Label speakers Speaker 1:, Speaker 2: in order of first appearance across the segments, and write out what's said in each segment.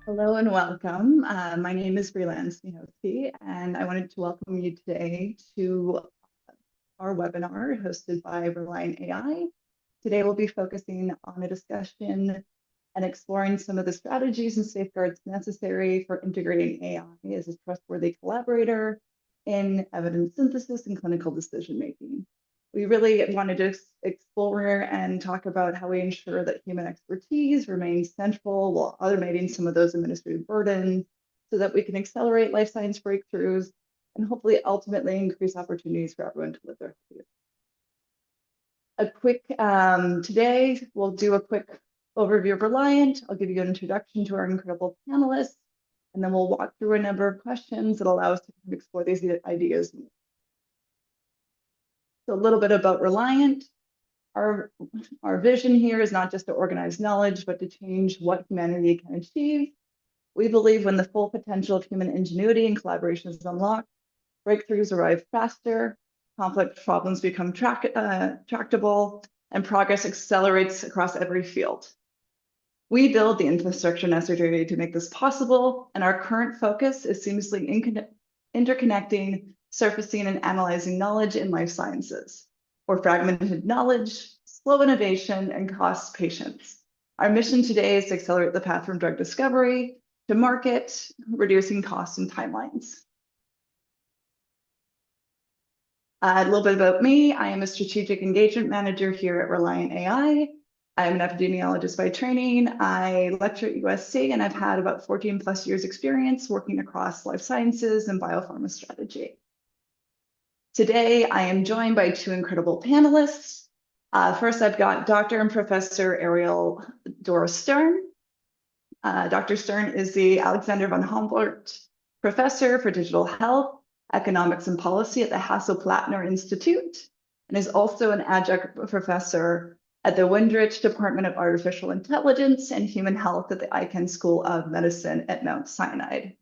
Speaker 1: Hello and welcome. My name is Reliant AI, and I wanted to welcome you today to our webinar hosted by Reliant AI. Today we'll be focusing on a discussion and exploring some of the strategies and safeguards necessary for integrating AI as a trustworthy collaborator in evidence synthesis and clinical decision making. We really wanted to explore and talk about how we ensure that human expertise remains central while automating some of those administrative burdens so that we can accelerate life science breakthroughs and hopefully ultimately increase opportunities for everyone to live their lives. Today we'll do a quick overview of Reliant. I'll give you an introduction to our incredible panelists, and then we'll walk through a number of questions that allow us to explore these ideas. So a little bit about Reliant. Our vision here is not just to organize knowledge, but to change what humanity can achieve. We believe when the full potential of human ingenuity and collaboration is unlocked, breakthroughs arrive faster, complex problems become tractable, and progress accelerates across every field. We build the infrastructure necessary to make this possible, and our current focus is seamlessly interconnecting, surfacing, and analyzing knowledge in life sciences, or fragmented knowledge, slow innovation, and cost patience. Our mission today is to accelerate the path from drug discovery to market, reducing costs and timelines. A little bit about me. I am a strategic engagement manager here at Reliant AI. I'm an epidemiologist by training. I lecture at USC, and I've had about 14 plus years experience working across life sciences and biopharma strategy. Today, I am joined by two incredible panelists. First, I've got Dr. and Professor Ariel Dora Stern. Dr. Stern is the Alexander von Humboldt Professor for Digital Health, Economics and Policy at the Hasso-Plattner Institute, and is also an adjunct professor at the Windrich Department of Artificial Intelligence and Human Health at the Icahn School of Medicine at Mount Sinai.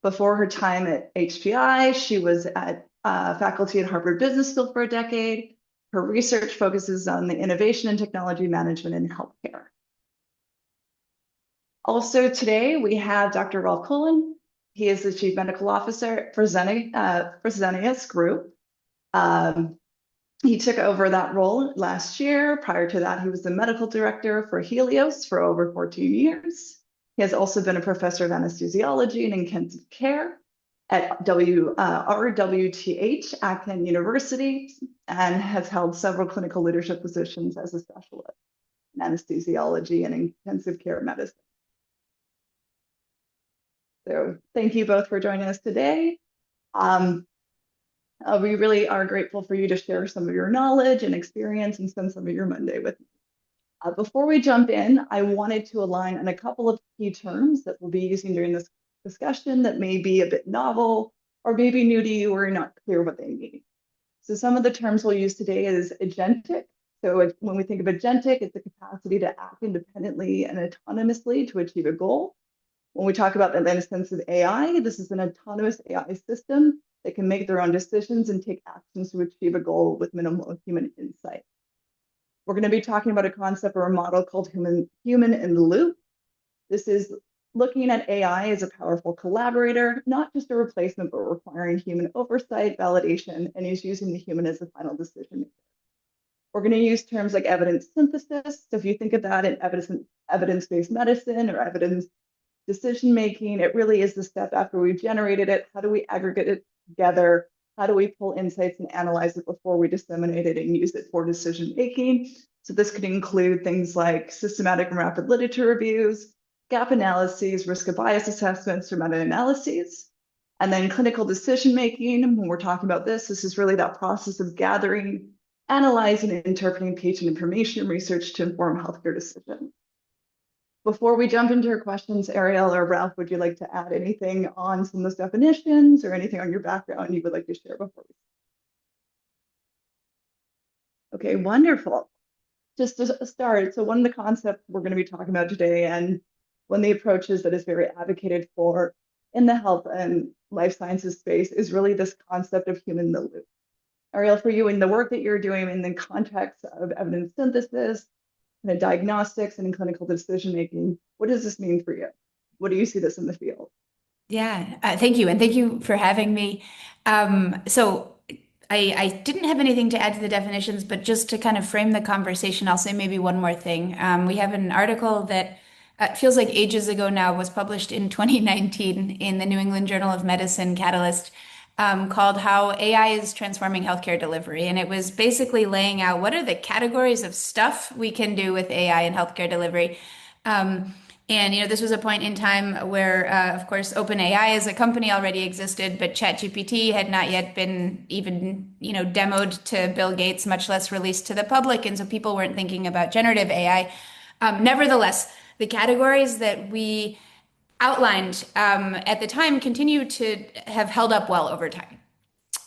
Speaker 1: Before her time at HPI, she was at faculty at Harvard Business School for a decade. Her research focuses on the innovation and technology management in healthcare. Also today, we have Dr. Ralph Cullen. He is the Chief Medical Officer for Fresenius Group. He took over that role last year. Prior to that, he was the medical director for Helios for over 14 years. He has also been a professor of anesthesiology and intensive care at RWTH, Icahn University, and has held several clinical leadership positions as a specialist in anesthesiology and intensive care medicine. So thank you both for joining us today. We really are grateful for you to share some of your knowledge and experience and spend some of your Monday with me. Before we jump in, I wanted to align on a couple of key terms that we'll be using during this discussion that may be a bit novel or maybe new to you or you're not clear what they mean. So some of the terms we'll use today is agentic. So when we think of agentic, it's the capacity to act independently and autonomously to achieve a goal. When we talk about the instance of AI, this is an autonomous AI system that can make their own decisions and take actions to achieve a goal with minimal human insight. We're going to be talking about a concept or a model called human in the loop. This is looking at AI as a powerful collaborator, not just a replacement, but requiring human oversight, validation, and is using the human as the final decision maker. We're going to use terms like evidence synthesis. So if you think of that in evidence-based medicine or evidence decision making, it really is the step after we've generated it. How do we aggregate it together? How do we pull insights and analyze it before we disseminate it and use it for decision making? So this could include things like systematic and rapid literature reviews, gap analyses, risk of bias assessments, or meta-analyses. And then clinical decision making, when we're talking about this is really that process of gathering, analyzing, and interpreting patient information and research to inform healthcare decisions. Before we jump into your questions, Ariel or Ralph, would you like to add anything on some of those definitions or anything on your background you would like to share before we start? Okay, wonderful. Just to start, so one of the concepts we're going to be talking about today and one of the approaches that is very advocated for in the health and life sciences space is really this concept of human in the loop. Ariel, for you in the work that you're doing in the context of evidence synthesis, and diagnostics and in clinical decision making, what does this mean for you? what do you see this in the field?
Speaker 2: Yeah, thank you. And thank you for having me. So I didn't have anything to add to the definitions, but just to kind of frame the conversation, I'll say maybe one more thing. We have an article that feels like ages ago now, was published in 2019 in the New England Journal of Medicine Catalyst, called How AI is Transforming Healthcare Delivery. And it was basically laying out what are the categories of stuff we can do with AI in healthcare delivery. Um, and this was a point in time where, of course, OpenAI as a company already existed, but ChatGPT had not yet been even, demoed to Bill Gates, much less released to the public, and so people weren't thinking about generative AI. Nevertheless, the categories that we outlined at the time continue to have held up well over time.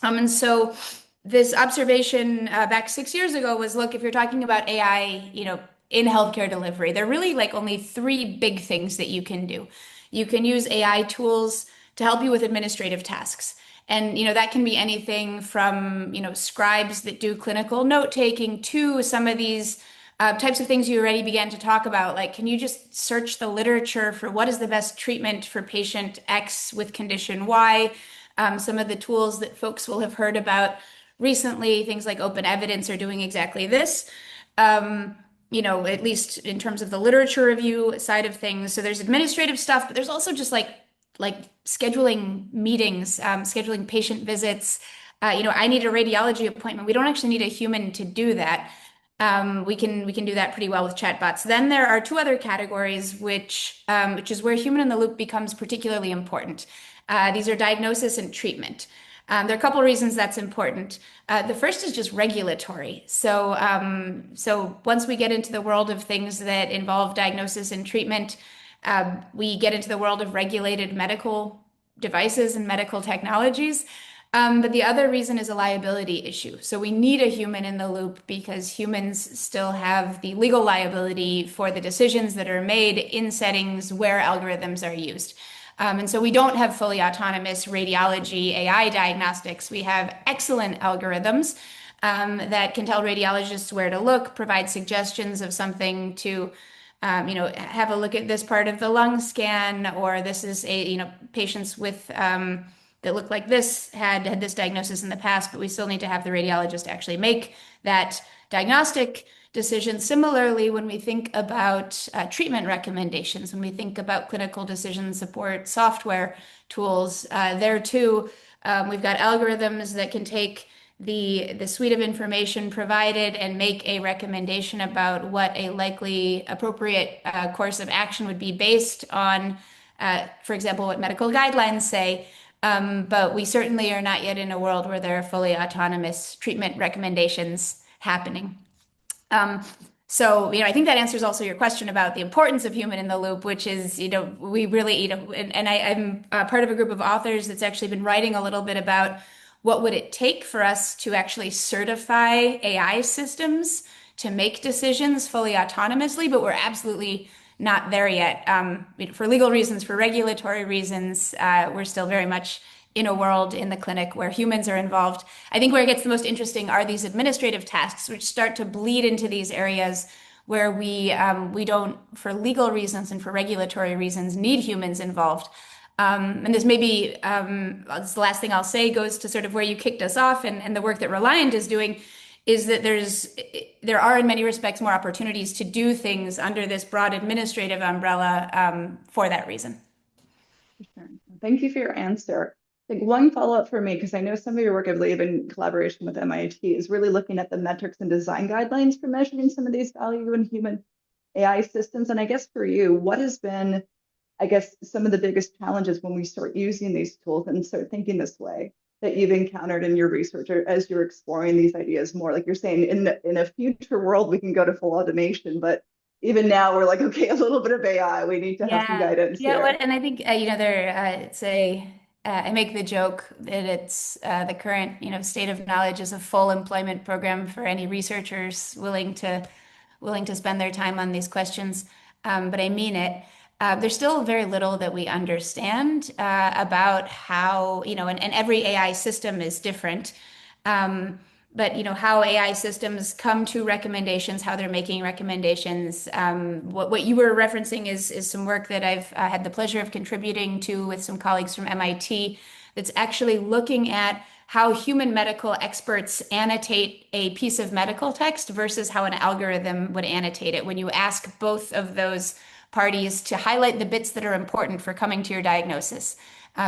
Speaker 2: And so this observation back 6 years ago was, look, if you're talking about AI, in healthcare delivery, there are really like only three big things that you can do. You can use AI tools to help you with administrative tasks. And, that can be anything from, scribes that do clinical note taking to some of these types of things you already began to talk about. Like, can you just search the literature for what is the best treatment for patient X with condition Y? Some of the tools that folks will have heard about recently, things like Open Evidence, are doing exactly this. At least in terms of the literature review side of things. So there's administrative stuff, but there's also just like scheduling meetings, scheduling patient visits. I need a radiology appointment. We don't actually need a human to do that. We can do that pretty well with chatbots. Then there are two other categories, which is where human in the loop becomes particularly important. These are diagnosis and treatment. There are a couple of reasons that's important. The first is just regulatory. So once we get into the world of things that involve diagnosis and treatment, we get into the world of regulated medical devices and medical technologies. But the other reason is a liability issue. So we need a human in the loop because humans still have the legal liability for the decisions that are made in settings where algorithms are used. And so we don't have fully autonomous radiology AI diagnostics. We have excellent algorithms that can tell radiologists where to look, provide suggestions of something to, have a look at this part of the lung scan, or this is patients with that look like this had this diagnosis in the past, but we still need to have the radiologist actually make that diagnostic decision. Similarly, when we think about treatment recommendations, when we think about clinical decision support software tools, there too, we've got algorithms that can take the suite of information provided and make a recommendation about what a likely appropriate course of action would be based on, for example, what medical guidelines say. But we certainly are not yet in a world where there are fully autonomous treatment recommendations happening. So, I think that answers also your question about the importance of human in the loop, which is, we really, and I'm part of a group of authors that's actually been writing a little bit about what would it take for us to actually certify AI systems to make decisions fully autonomously, but we're absolutely not there yet. For legal reasons, for regulatory reasons, we're still very much in a world in the clinic where humans are involved. I think where it gets the most interesting are these administrative tasks, which start to bleed into these areas where we don't, for legal reasons and for regulatory reasons, need humans involved. And this maybe, this is the last thing I'll say, goes to sort of where you kicked us off, and the work that Reliant is doing is that there are in many respects more opportunities to do things under this broad administrative umbrella for that reason.
Speaker 1: Sure. Thank you for your answer. I think one follow-up for me, because I know some of your work, I believe, in collaboration with MIT, is really looking at the metrics and design guidelines for measuring some of these value in human AI systems. And I guess for you, what has been, I guess, some of the biggest challenges when we start using these tools and start thinking this way that you've encountered in your research, or as you're exploring these ideas more? Like you're saying, in a future world, we can go to full automation, but even now we're like, okay, a little bit of AI, we need to have some
Speaker 2: Yeah,
Speaker 1: guidance
Speaker 2: yeah.
Speaker 1: here.
Speaker 2: And I think I make the joke that it's the current state of knowledge is a full employment program for any researchers willing to spend their time on these questions. But I mean it. There's still very little that we understand about how and every AI system is different. but how AI systems come to recommendations, how they're making recommendations. What you were referencing is some work that I've had the pleasure of contributing to with some colleagues from MIT that's actually looking at how human medical experts annotate a piece of medical text versus how an algorithm would annotate it. When you ask both of those parties to highlight the bits that are important for coming to your diagnosis.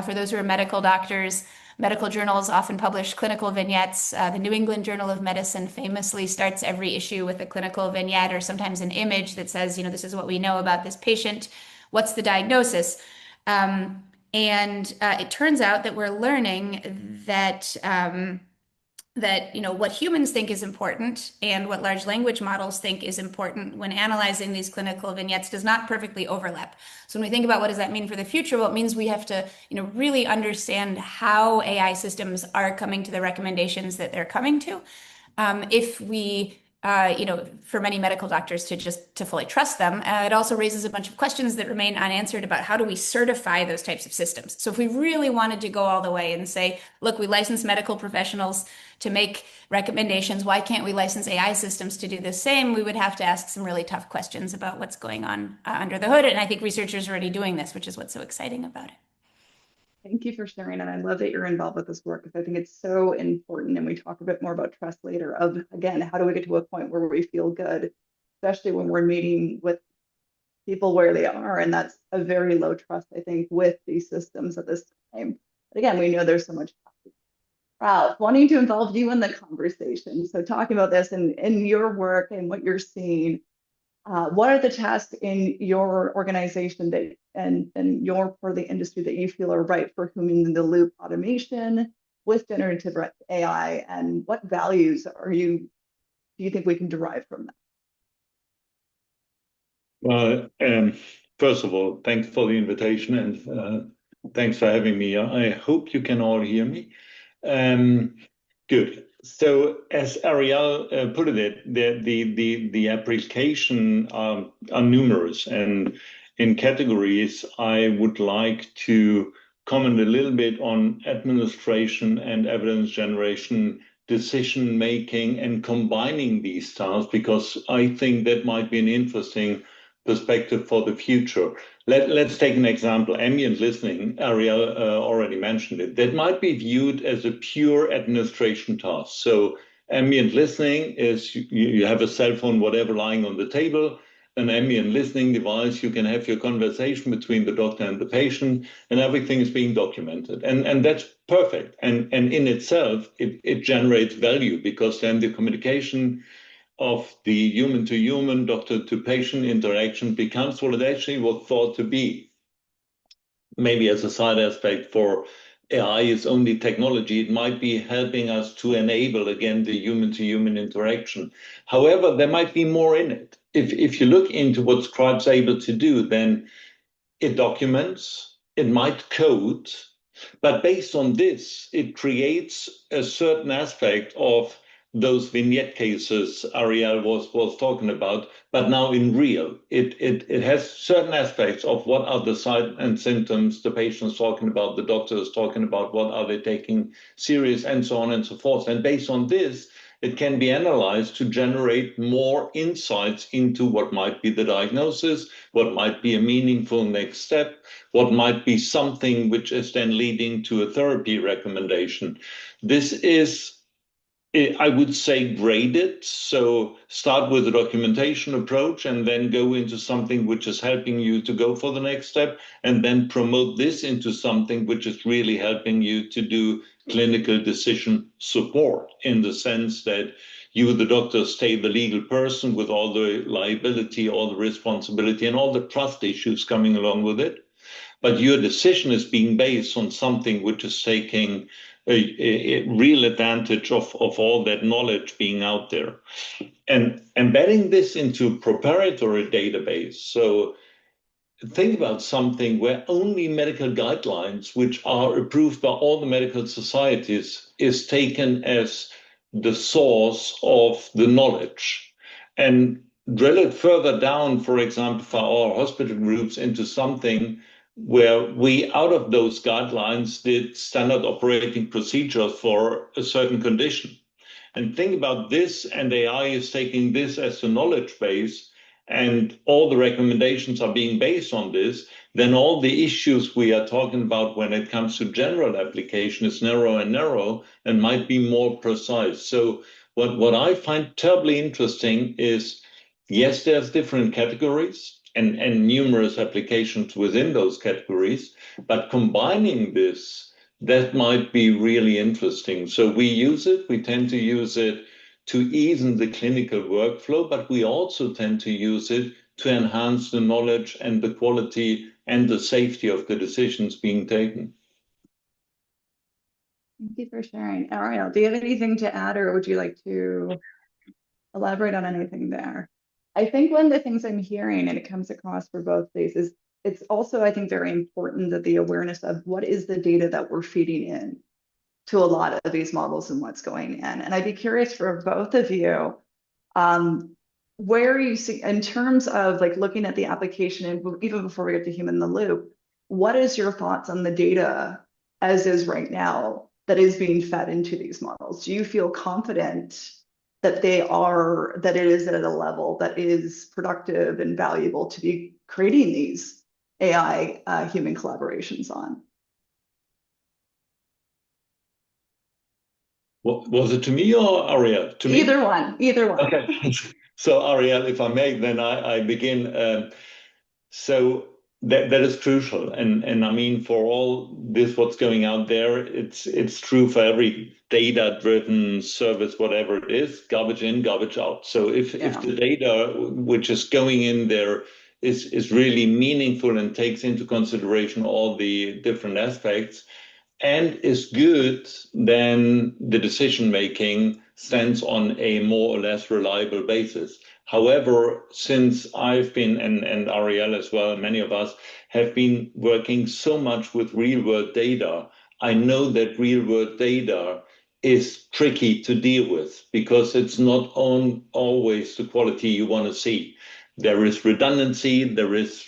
Speaker 2: For those who are medical doctors, medical journals often publish clinical vignettes. The New England Journal of Medicine famously starts every issue with a clinical vignette or sometimes an image that says, this is what we know about this patient. What's the diagnosis? And it turns out that we're learning that what humans think is important and what large language models think is important when analyzing these clinical vignettes does not perfectly overlap. So when we think about what does that mean for the future, well, it means we have to really understand how AI systems are coming to the recommendations that they're coming to. If we for many medical doctors to fully trust them. It also raises a bunch of questions that remain unanswered about how do we certify those types of systems. So if we really wanted to go all the way and say, look, we license medical professionals to make recommendations, why can't we license AI systems to do the same? We would have to ask some really tough questions about what's going on under the hood. And I think researchers are already doing this, which is what's so exciting about it.
Speaker 1: Thank you for sharing. And I love that you're involved with this work because I think it's so important. And we talk a bit more about trust later of, again, how do we get to a point where we feel good, especially when we're meeting with people where they are. And that's a very low trust, I think, with these systems at this time. But again, we know there's so much. Ralph, wanting to involve you in the conversation. So talking about this in your work and what you're seeing, what are the tasks in your organization that and your part of the industry that you feel are right for human in the loop automation with generative AI, and what values do you think we can derive from that?
Speaker 3: Well, first of all, thanks for the invitation and thanks for having me. I hope you can all hear me. Good. So as Ariel put it, the application are numerous, and in categories, I would like to comment a little bit on administration and evidence generation, decision making, and combining these tasks, because I think that might be an interesting perspective for the future. Let's take an example. Ambient listening, Ariel already mentioned it. That might be viewed as a pure administration task. So ambient listening is you have a cell phone, whatever, lying on the table, an ambient listening device. You can have your conversation between the doctor and the patient, and everything is being documented. And that's perfect. And in itself, it generates value, because then the communication of the human to human, doctor to patient interaction becomes what it actually was thought to be. Maybe as a side aspect, for AI is only technology, it might be helping us to enable again the human to human interaction. However, there might be more in it. If you look into what Scribe's able to do, then it documents, it might code, but based on this, it creates a certain aspect of those vignette cases Ariel was talking about, but now in real. It has certain aspects of what are the signs and symptoms the patient's talking about, the doctor is talking about, what are they taking serious, and so on and so forth. And based on this, it can be analyzed to generate more insights into what might be the diagnosis, what might be a meaningful next step, what might be something which is then leading to a therapy recommendation. This is, I would say, graded. So start with a documentation approach and then go into something which is helping you to go for the next step, and then promote this into something which is really helping you to do clinical decision support, in the sense that you, the doctor, stay the legal person with all the liability, all the responsibility, and all the trust issues coming along with it. But your decision is being based on something which is taking a real advantage of all that knowledge being out there. And embedding this into proprietary database. So think about something where only medical guidelines, which are approved by all the medical societies, is taken as the source of the knowledge. And drill it further down, for example, for our hospital groups, into something where we, out of those guidelines, did standard operating procedures for a certain condition. and think about this, and AI is taking this as the knowledge base, and all the recommendations are being based on this, then all the issues we are talking about when it comes to general application is narrow and narrow and might be more precise. So what I find terribly interesting is, yes, there's different categories and numerous applications within those categories, but combining this, that might be really interesting. So we tend to use it to ease the clinical workflow, but we also tend to use it to enhance the knowledge and the quality and the safety of the decisions being taken.
Speaker 1: Thank you for sharing. Ariel, do you have anything to add, or would you like to elaborate on anything there? I think one of the things I'm hearing, and it comes across for both places, it's also, I think, very important that the awareness of what is the data that we're feeding in to a lot of these models and what's going in. And I'd be curious for both of you, where you see, in terms of like looking at the application, and even before we get to human in the loop, what is your thoughts on the data as is right now that is being fed into these models? Do you feel confident that that it is at a level that is productive and valuable to be creating these AI human collaborations on?
Speaker 3: Was it to me or Ariel? To me?
Speaker 1: Either one.
Speaker 3: Okay. So Ariel, if I may, then I begin. So that is crucial, and I mean, for all this, what's going out there, it's true for every data-driven service, whatever it is, garbage in, garbage out. So if the data which is going in there is really meaningful and takes into consideration all the different aspects and is good, then the decision making stands on a more or less reliable basis. However, since I've been, and Ariel as well, many of us have been working so much with real world data, I know that real world data is tricky to deal with because it's not always the quality you want to see. There is redundancy, there is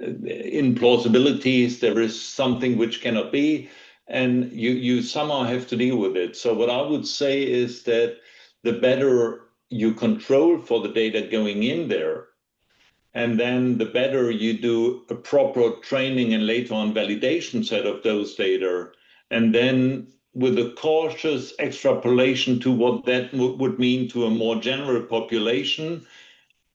Speaker 3: implausibilities, there is something which cannot be, and you somehow have to deal with it. So what I would say is that the better you control for the data going in there, and then the better you do a proper training and later on validation set of those data, and then with a cautious extrapolation to what that would mean to a more general population,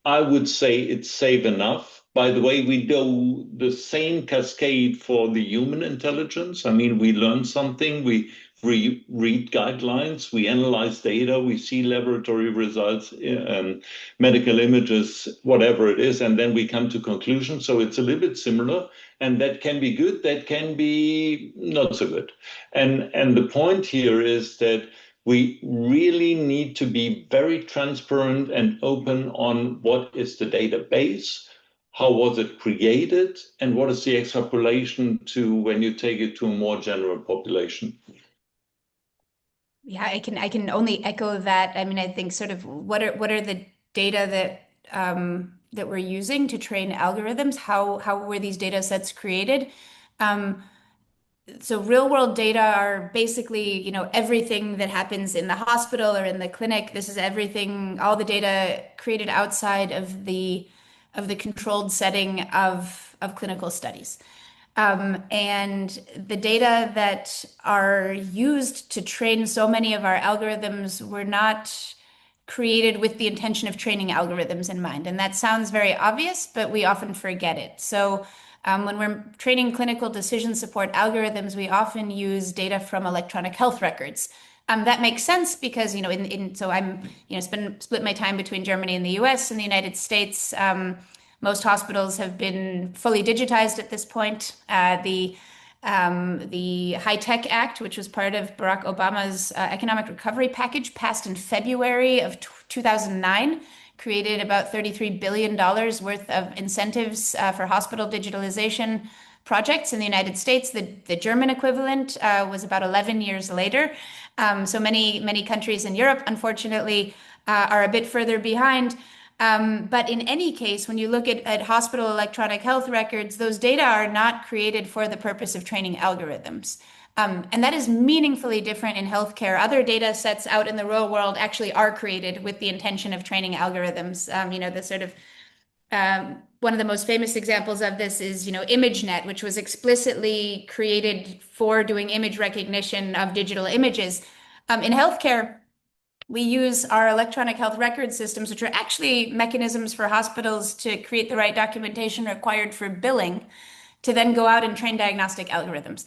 Speaker 3: I would say it's safe enough. By the way, we do the same cascade for the human intelligence. I mean, we learn something, we read guidelines, we analyze data, we see laboratory results, medical images, whatever it is, and then we come to conclusions. So it's a little bit similar, and that can be good, that can be not so good. And the point here is that we really need to be very transparent and open on what is the database, how was it created, and what is the extrapolation to when you take it to a more general population.
Speaker 2: Yeah, I can only echo that. I mean, I think sort of what are the data that we're using to train algorithms? How were these data sets created? So real world data are basically, everything that happens in the hospital or in the clinic. This is everything, all the data created outside of the controlled setting of clinical studies. And the data that are used to train so many of our algorithms were not created with the intention of training algorithms in mind. And that sounds very obvious, but we often forget it. So when we're training clinical decision support algorithms, we often use data from electronic health records. That makes sense because, so I'm, split my time between Germany and the US and the United States. Most hospitals have been fully digitized at this point. The High-Tech Act, which was part of Barack Obama's economic recovery package, passed in February of 2009, created about $33 billion worth of incentives for hospital digitalization projects in the United States. The German equivalent was about 11 years later. So many countries in Europe, unfortunately, are a bit further behind. But in any case, when you look at hospital electronic health records, those data are not created for the purpose of training algorithms. And that is meaningfully different in healthcare. Other data sets out in the real world actually are created with the intention of training algorithms. The sort of one of the most famous examples of this is, ImageNet, which was explicitly created for doing image recognition of digital images. In healthcare, we use our electronic health record systems, which are actually mechanisms for hospitals to create the right documentation required for billing, to then go out and train diagnostic algorithms.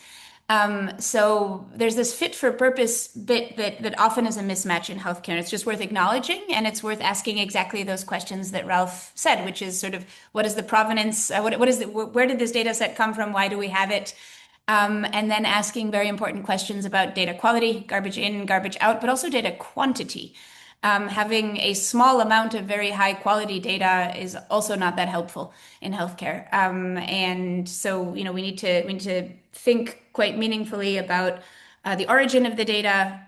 Speaker 2: So there's this fit for purpose bit that often is a mismatch in healthcare. And it's just worth acknowledging, and it's worth asking exactly those questions that Ralph said, which is sort of, what is the provenance? Where did this data set come from? Why do we have it? And then asking very important questions about data quality, garbage in, garbage out, but also data quantity. Having a small amount of very high quality data is also not that helpful in healthcare. And so, we need to think quite meaningfully about the origin of the data,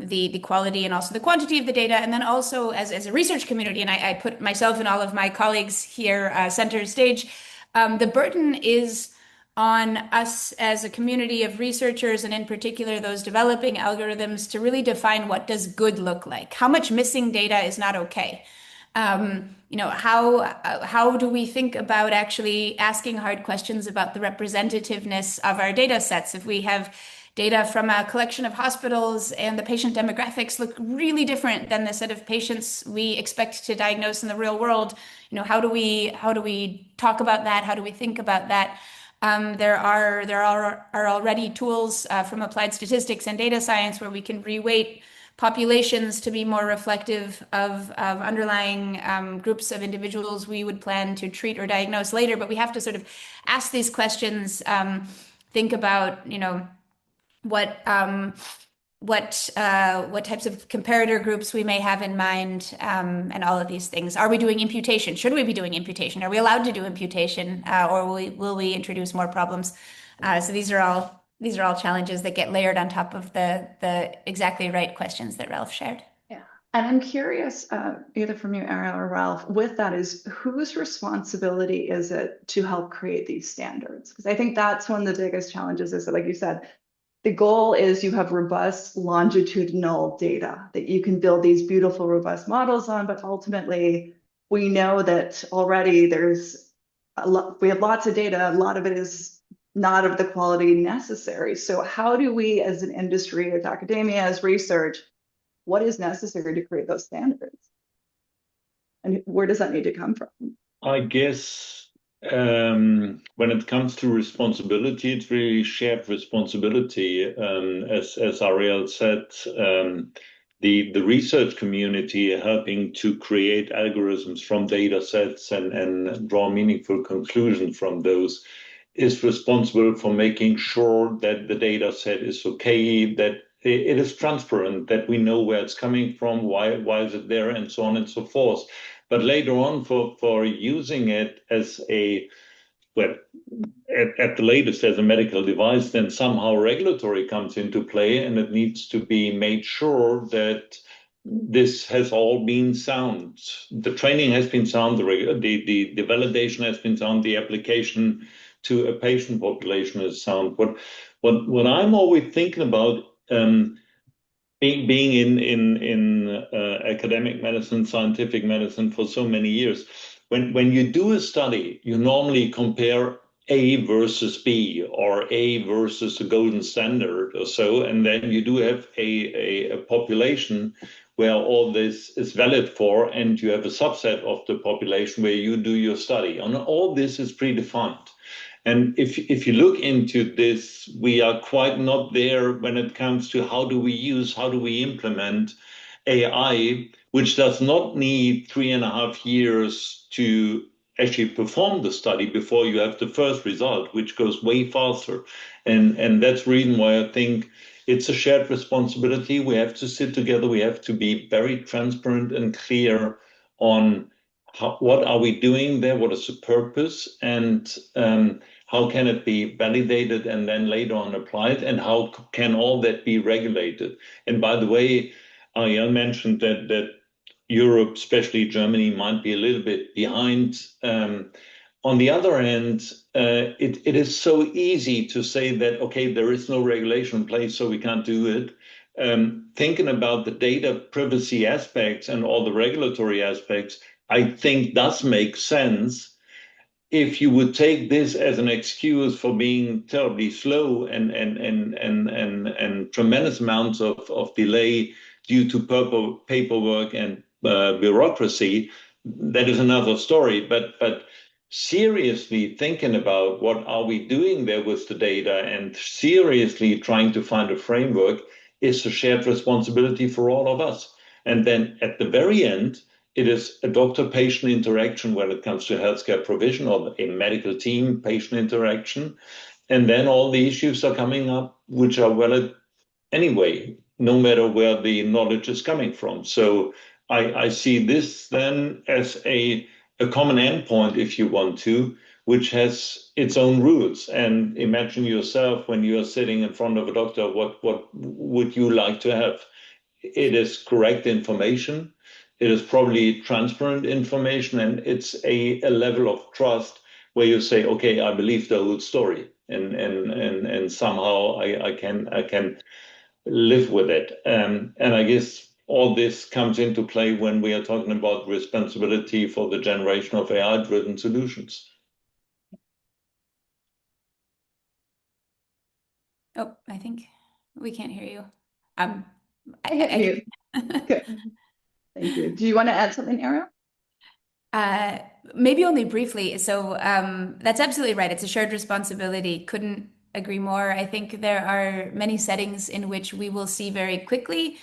Speaker 2: the quality and also the quantity of the data. And then also as a research community, and I put myself and all of my colleagues here center stage, the burden is on us as a community of researchers, and in particular those developing algorithms, to really define what does good look like. How much missing data is not okay? How do we think about actually asking hard questions about the representativeness of our data sets? If we have data from a collection of hospitals and the patient demographics look really different than the set of patients we expect to diagnose in the real world, how do we talk about that? How do we think about that? There are already tools from applied statistics and data science where we can reweight populations to be more reflective of underlying groups of individuals we would plan to treat or diagnose later. But we have to sort of ask these questions, think about, what types of comparator groups we may have in mind, and all of these things. Are we doing imputation? Should we be doing imputation? Are we allowed to do imputation, or will we introduce more problems? So these are all challenges that get layered on top of the exactly right questions that Ralph shared.
Speaker 1: Yeah, and I'm curious, either from you, Ariel, or Ralph, with that is, whose responsibility is it to help create these standards? Because I think that's one of the biggest challenges, is that, like you said, the goal is you have robust longitudinal data that you can build these beautiful, robust models on. But ultimately, we know that already we have lots of data. A lot of it is not of the quality necessary. So how do we, as an industry, as academia, as research, what is necessary to create those standards? And where does that need to come from?
Speaker 3: I guess when it comes to responsibility, it's really shared responsibility. As Ariel said, the research community helping to create algorithms from data sets and draw meaningful conclusions from those is responsible for making sure that the data set is okay, that it is transparent, that we know where it's coming from, why is it there, and so on and so forth. But later on, for using it as at the latest as a medical device, then somehow regulatory comes into play, and it needs to be made sure that this has all been sound. The training has been sound, the validation has been sound, the application to a patient population is sound. What I'm always thinking about, being in academic medicine, scientific medicine for so many years, when you do a study, you normally compare A versus B, or A versus a golden standard or so, and then you do have a population where all this is valid for, and you have a subset of the population where you do your study. And all this is predefined. And if you look into this, we are quite not there when it comes to how do we implement AI, which does not need 3.5 years to actually perform the study before you have the first result, which goes way faster. And that's the reason why I think it's a shared responsibility. We have to sit together. We have to be very transparent and clear on what are we doing there, what is the purpose, and how can it be validated and then later on applied, and how can all that be regulated? And by the way, Ariel mentioned that Europe, especially Germany, might be a little bit behind. On the other hand, it is so easy to say that, okay, there is no regulation in place, so we can't do it. Thinking about the data privacy aspects and all the regulatory aspects, I think does make sense. If you would take this as an excuse for being terribly slow and tremendous amounts of delay due to paperwork and bureaucracy, that is another story. But seriously thinking about what are we doing there with the data and seriously trying to find a framework is a shared responsibility for all of us. And then at the very end, it is a doctor-patient interaction when it comes to healthcare provision or a medical team-patient interaction. And then all the issues are coming up, which are valid anyway, no matter where the knowledge is coming from. So I see this then as a common endpoint, if you want to, which has its own rules. And imagine yourself when you are sitting in front of a doctor, what would you like to have? It is correct information. It is probably transparent information, and it's a level of trust where you say, okay, I believe the whole story, and somehow I can live with it. And I guess all this comes into play when we are talking about responsibility for the generation of AI-driven solutions.
Speaker 2: Oh, I think we can't hear you.
Speaker 1: I hit mute. Good. Thank you. Do you want to add something, Ariel?
Speaker 2: Maybe only briefly. So that's absolutely right. It's a shared responsibility. Couldn't agree more. I think there are many settings in which we will see very quickly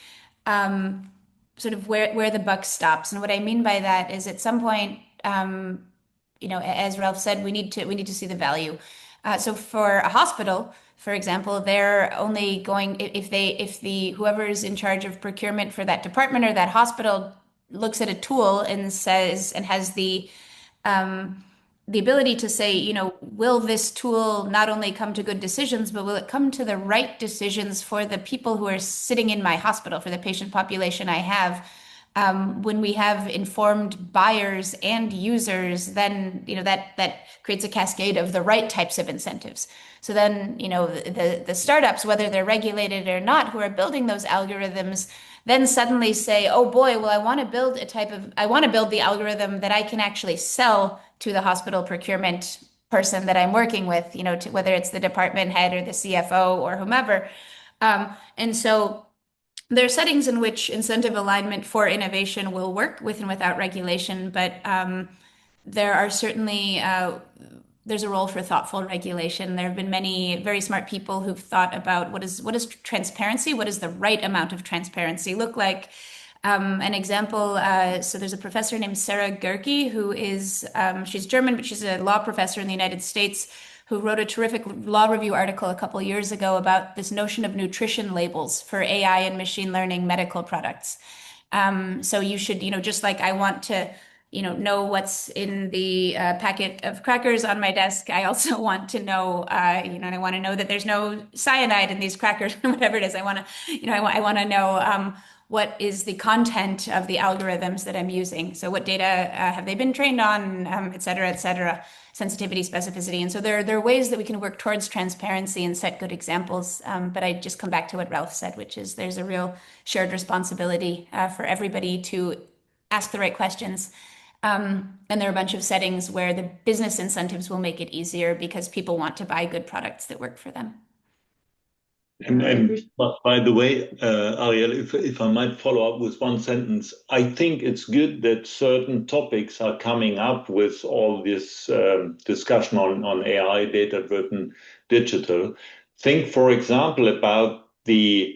Speaker 2: sort of where the buck stops. And what I mean by that is at some point, as Ralph said, we need to see the value. So for a hospital, for example, they're only going if the whoever is in charge of procurement for that department or that hospital looks at a tool and says and has the ability to say, will this tool not only come to good decisions, but will it come to the right decisions for the people who are sitting in my hospital, for the patient population I have? When we have informed buyers and users, then that creates a cascade of the right types of incentives. So then the startups, whether they're regulated or not, who are building those algorithms, then suddenly say, oh boy, well, I want to build the algorithm that I can actually sell to the hospital procurement person that I'm working with, whether it's the department head or the CFO or whomever. And so there are settings in which incentive alignment for innovation will work with and without regulation, but there are certainly there's a role for thoughtful regulation. There have been many very smart people who've thought about what is transparency, what does the right amount of transparency look like. An example, so there's a professor named Sarah Gerke who is, she's German, but she's a law professor in the United States who wrote a terrific law review article a couple years ago about this notion of nutrition labels for AI and machine learning medical products. So you should, just like I want to, know what's in the packet of crackers on my desk, I also want to know, and I want to know that there's no cyanide in these crackers or whatever it is. I want to, I want to know what is the content of the algorithms that I'm using. So what data have they been trained on, et cetera, sensitivity, specificity. And so there are ways that we can work towards transparency and set good examples. But I just come back to what Ralph said, which is there's a real shared responsibility for everybody to ask the right questions. And there are a bunch of settings where the business incentives will make it easier because people want to buy good products that work for them.
Speaker 3: And by the way, Ariel, if I might follow up with one sentence, I think it's good that certain topics are coming up with all this discussion on AI, data-driven digital. Think, for example, about the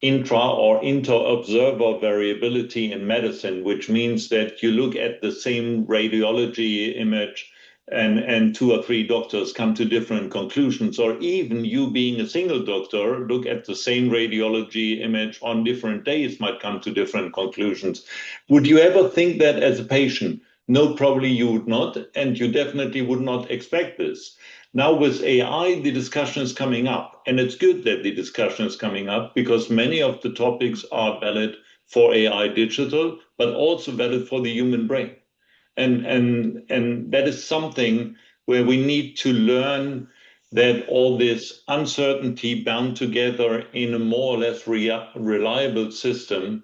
Speaker 3: intra or inter-observer variability in medicine, which means that you look at the same radiology image and two or three doctors come to different conclusions, or even you being a single doctor, look at the same radiology image on different days might come to different conclusions. Would you ever think that as a patient? No, probably you would not, and you definitely would not expect this. Now with AI, the discussion is coming up, and it's good that the discussion is coming up because many of the topics are valid for AI digital, but also valid for the human brain. And that is something where we need to learn that all this uncertainty bound together in a more or less reliable system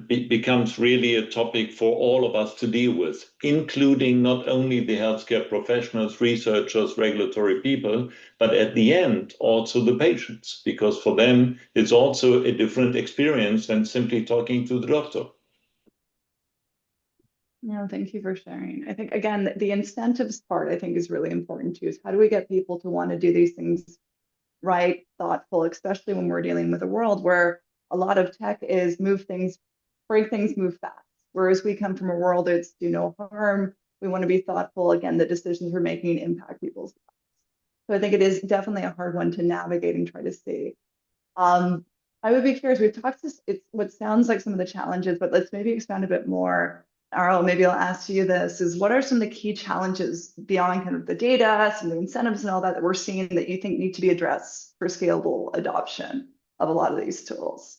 Speaker 3: becomes really a topic for all of us to deal with, including not only the healthcare professionals, researchers, regulatory people, but at the end, also the patients, because for them, it's also a different experience than simply talking to the doctor.
Speaker 1: No, thank you for sharing. I think, again, the incentives part, I think, is really important too, is how do we get people to want to do these things right, thoughtful, especially when we're dealing with a world where a lot of tech is move things, break things, move fast. Whereas we come from a world that's do no harm. We want to be thoughtful. Again, the decisions we're making impact people's lives. So I think it is definitely a hard one to navigate and try to see. I would be curious, we've talked this, it's what sounds like some of the challenges, but let's maybe expand a bit more. Arlo, maybe I'll ask you this, is what are some of the key challenges beyond kind of the data, some of the incentives and all that we're seeing that you think need to be addressed for scalable adoption of a lot of these tools?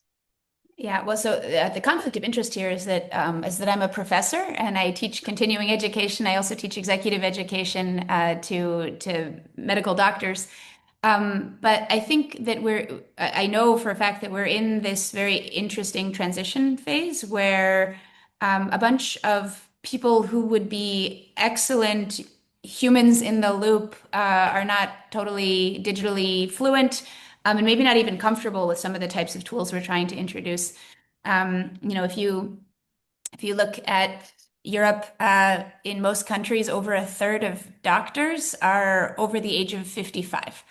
Speaker 2: Yeah, well, so the conflict of interest here is that I'm a professor and I teach continuing education. I also teach executive education to medical doctors. But I think that I know for a fact that we're in this very interesting transition phase where a bunch of people who would be excellent humans in the loop are not totally digitally fluent, and maybe not even comfortable with some of the types of tools we're trying to introduce. If you look at Europe, in most countries, over a third of doctors are over the age of 55.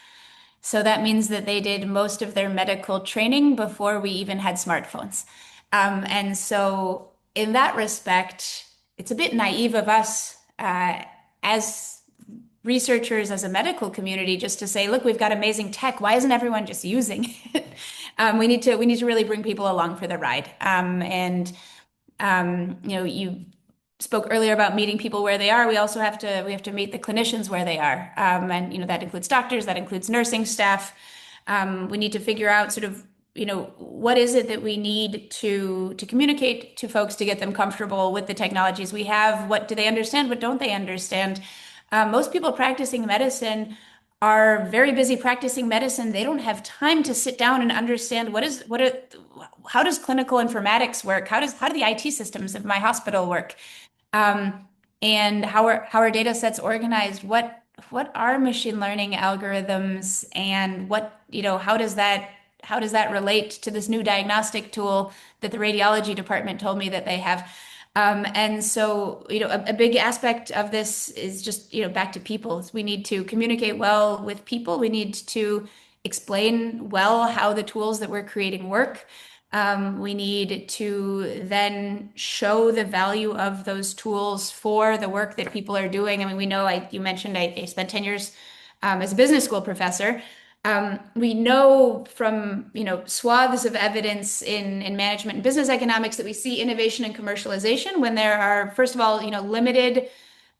Speaker 2: So that means that they did most of their medical training before we even had smartphones. And so in that respect, it's a bit naive of us as researchers, as a medical community, just to say, look, we've got amazing tech. Why isn't everyone just using it? We need to really bring people along for the ride. You spoke earlier about meeting people where they are. We also have to meet the clinicians where they are, and that includes doctors, that includes nursing staff. We need to figure out sort of what is it that we need to communicate to folks to get them comfortable with the technologies we have. What do they understand? What don't they understand? Most people practicing medicine are very busy practicing medicine. They don't have time to sit down and understand how does clinical informatics work? How do the IT systems of my hospital work? And how are data sets organized? What are machine learning algorithms, and how does that relate to this new diagnostic tool that the radiology department told me that they have? And so, a big aspect of this is just, back to people. We need to communicate well with people. We need to explain well how the tools that we're creating work. We need to then show the value of those tools for the work that people are doing. I mean, we know, you mentioned I spent 10 years as a business school professor. We know from swaths of evidence in management and business economics that we see innovation and commercialization when there are, first of all, limited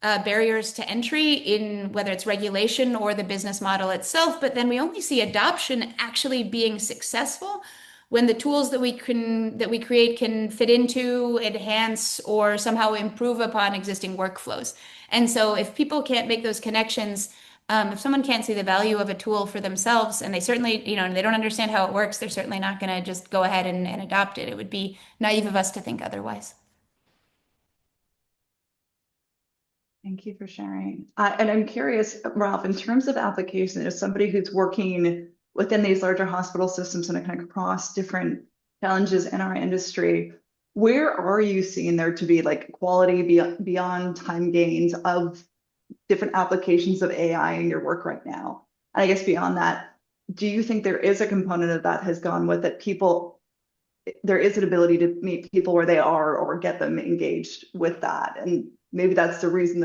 Speaker 2: barriers to entry in whether it's regulation or the business model itself. But then we only see adoption actually being successful when the tools that we create can fit into, enhance, or somehow improve upon existing workflows. And so if people can't make those connections, if someone can't see the value of a tool for themselves, and they certainly, they don't understand how it works, they're certainly not going to just go ahead and adopt it. It would be naive of us to think otherwise.
Speaker 1: Thank you for sharing. And I'm curious, Ralph, in terms of application, as somebody who's working within these larger hospital systems and kind of across different challenges in our industry, where are you seeing there to be like quality beyond time gains of different applications of AI in your work right now? And I guess beyond that, do you think there is a component of that has gone with it? There is an ability to meet people where they are or get them engaged with that. And maybe that's the reason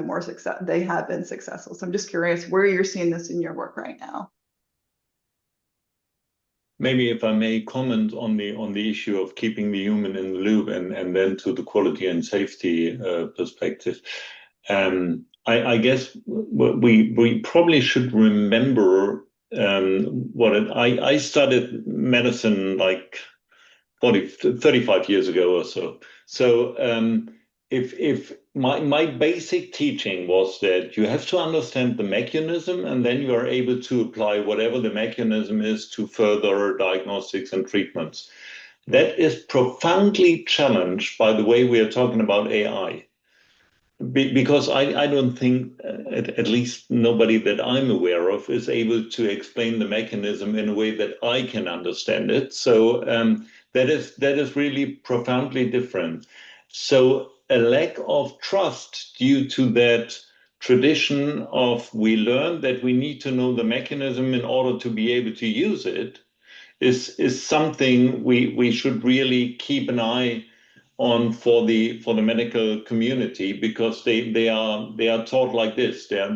Speaker 1: they have been successful. So I'm just curious where you're seeing this in your work right now.
Speaker 3: Maybe if I may comment on the issue of keeping the human in the loop and then to the quality and safety perspective. I guess we probably should remember I studied medicine like 35 years ago or so. So if my basic teaching was that you have to understand the mechanism, and then you are able to apply whatever the mechanism is to further diagnostics and treatments. That is profoundly challenged by the way we are talking about AI. Because I don't think, at least nobody that I'm aware of, is able to explain the mechanism in a way that I can understand it. So that is really profoundly different. So a lack of trust due to that tradition of we learn that we need to know the mechanism in order to be able to use it is something we should really keep an eye on for the medical community, because they are taught like this. Their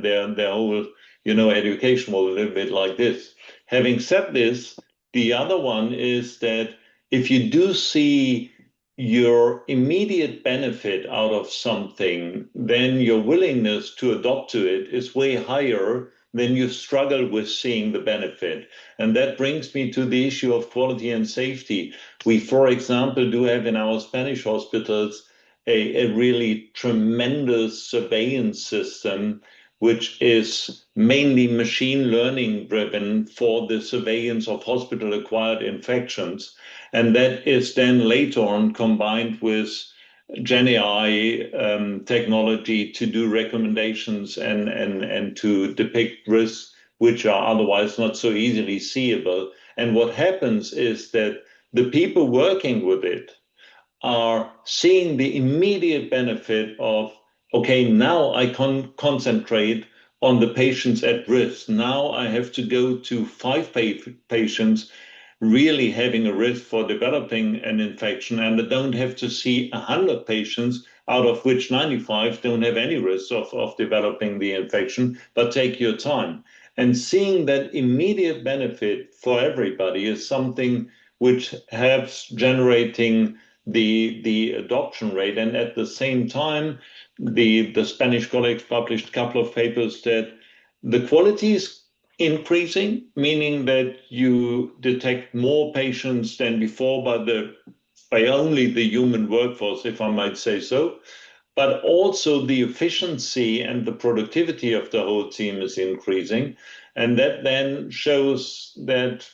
Speaker 3: whole education was a little bit like this. Having said this, the other one is that if you do see your immediate benefit out of something, then your willingness to adopt to it is way higher than you struggle with seeing the benefit. And that brings me to the issue of quality and safety. We, for example, do have in our Spanish hospitals a really tremendous surveillance system, which is mainly machine learning driven for the surveillance of hospital-acquired infections. And that is then later on combined with Gen AI technology to do recommendations and to depict risks which are otherwise not so easily seeable. And what happens is that the people working with it are seeing the immediate benefit of, okay, now I can concentrate on the patients at risk. Now I have to go to five patients really having a risk for developing an infection, and I don't have to see 100 patients, out of which 95 don't have any risk of developing the infection, but take your time. And seeing that immediate benefit for everybody is something which helps generating the adoption rate. And at the same time, the Spanish colleagues published a couple of papers that the quality is increasing, meaning that you detect more patients than before by only the human workforce, if I might say so. But also the efficiency and the productivity of the whole team is increasing. And that then shows that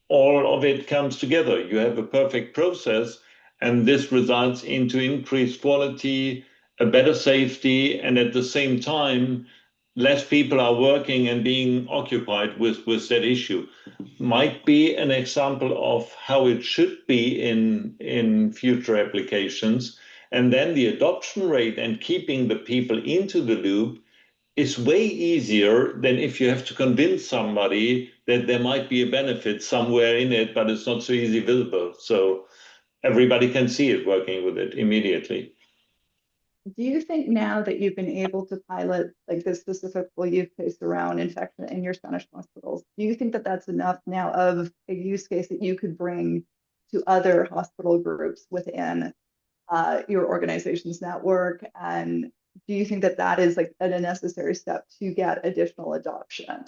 Speaker 3: all of it comes together. You have a perfect process, and this results into increased quality, a better safety, and at the same time, less people are working and being occupied with that issue. Might be an example of how it should be in future applications. And then the adoption rate and keeping the people into the loop is way easier than if you have to convince somebody that there might be a benefit somewhere in it, but it's not so easy visible. So everybody can see it working with it immediately.
Speaker 1: Do you think now that you've been able to pilot like this specific use case around infection in your Spanish hospitals, do you think that that's enough now of a use case that you could bring to other hospital groups within your organization's network? And do you think that that is like a necessary step to get additional adoption?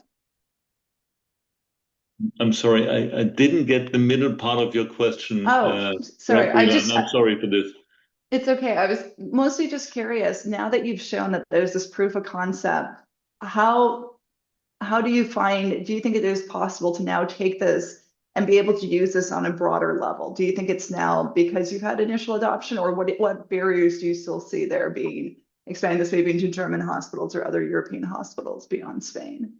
Speaker 3: I'm sorry, I didn't get the middle part of your question.
Speaker 1: Oh, sorry.
Speaker 3: I'm sorry for this.
Speaker 1: It's okay. I was mostly just curious, now that you've shown that there's this proof of concept, how do you think it is possible to now take this and be able to use this on a broader level? Do you think it's now because you've had initial adoption, or what barriers do you still see there being expanding this maybe into German hospitals or other European hospitals beyond Spain?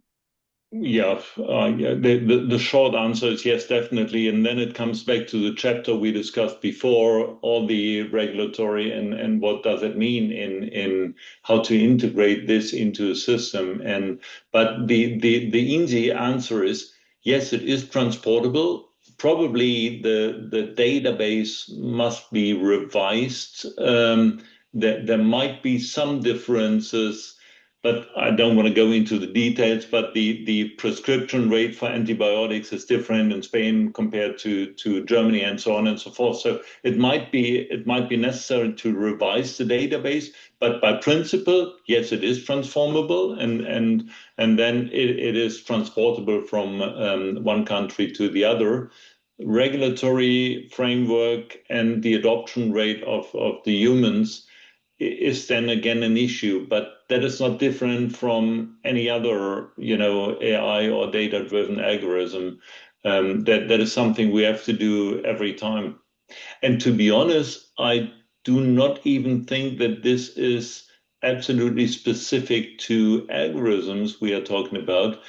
Speaker 3: Yeah, the short answer is yes, definitely. And then it comes back to the chapter we discussed before, all the regulatory and what does it mean in how to integrate this into a system. But the easy answer is yes, it is transportable. Probably the database must be revised. There might be some differences, but I don't want to go into the details. But the prescription rate for antibiotics is different in Spain compared to Germany, and so on and so forth. So it might be necessary to revise the database. But by principle, yes, it is transformable, and then it is transportable from one country to the other. Regulatory framework and the adoption rate of the humans is then again an issue, but that is not different from any other, AI or data-driven algorithm. That is something we have to do every time. And to be honest, I do not even think that this is absolutely specific to algorithms we are talking about.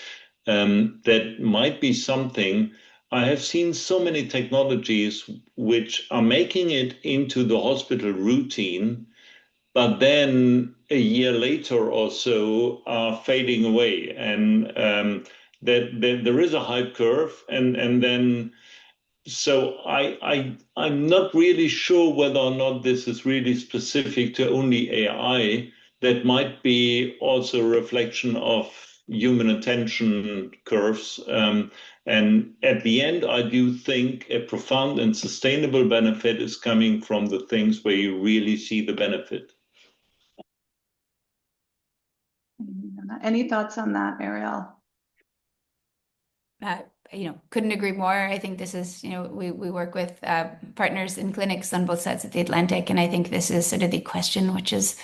Speaker 3: That might be something. I have seen so many technologies which are making it into the hospital routine, but then a year later or so are fading away. And that there is a hype curve, and then so I'm not really sure whether or not this is really specific to only AI. That might be also a reflection of human attention curves. And at the end, I do think a profound and sustainable benefit is coming from the things where you really see the benefit.
Speaker 1: Any thoughts on that, Ariel?
Speaker 2: Couldn't agree more. I think this is, we work with partners in clinics on both sides of the Atlantic, and I think this is sort of the question, which is,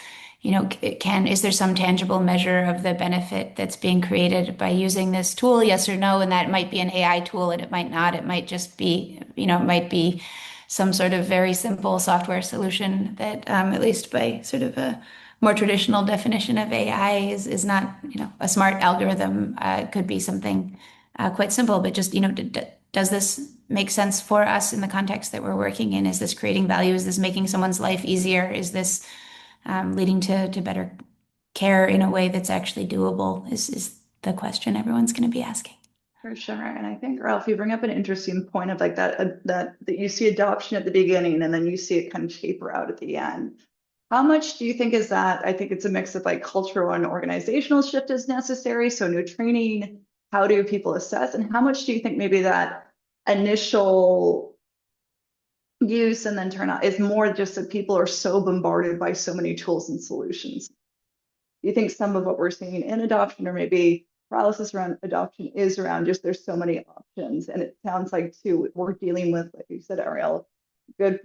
Speaker 2: is there some tangible measure of the benefit that's being created by using this tool? Yes or no? And that might be an AI tool, and it might not. It might just be, it might be some sort of very simple software solution that, at least by sort of a more traditional definition of AI, is not, a smart algorithm. It could be something quite simple, but just, does this make sense for us in the context that we're working in? Is this creating value? Is this making someone's life easier? Is this leading to better care in a way that's actually doable? Is the question everyone's going to be asking.
Speaker 1: For sure. And I think, Ralph, you bring up an interesting point of like that you see adoption at the beginning and then you see it kind of taper out at the end. How much do you think is that? I think it's a mix of like cultural and organizational shift is necessary. So new training, how do people assess? And how much do you think maybe that initial use and then turnout is more just that people are so bombarded by so many tools and solutions? Do you think some of what we're seeing in adoption or maybe paralysis around adoption is around just there's so many options? And it sounds like too, we're dealing with, like you said, Ariel, good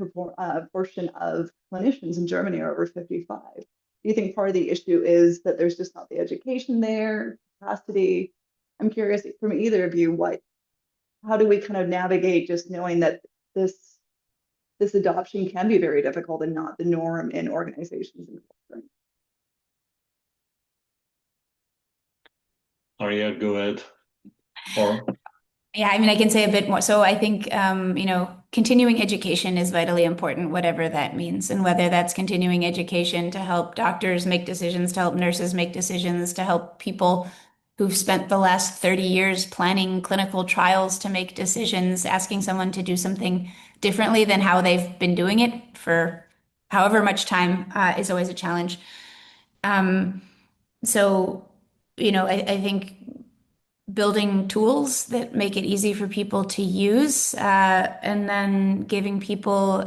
Speaker 1: portion of clinicians in Germany are over 55. Do you think part of the issue is that there's just not the education there, capacity? I'm curious from either of you, how do we kind of navigate just knowing that this adoption can be very difficult and not the norm in organizations and culture?
Speaker 3: Aria, go ahead. Or
Speaker 2: yeah, I mean, I can say a bit more. So I think, continuing education is vitally important, whatever that means. And whether that's continuing education to help doctors make decisions, to help nurses make decisions, to help people who've spent the last 30 years planning clinical trials to make decisions, asking someone to do something differently than how they've been doing it for however much time is always a challenge. So, I think building tools that make it easy for people to use, and then giving people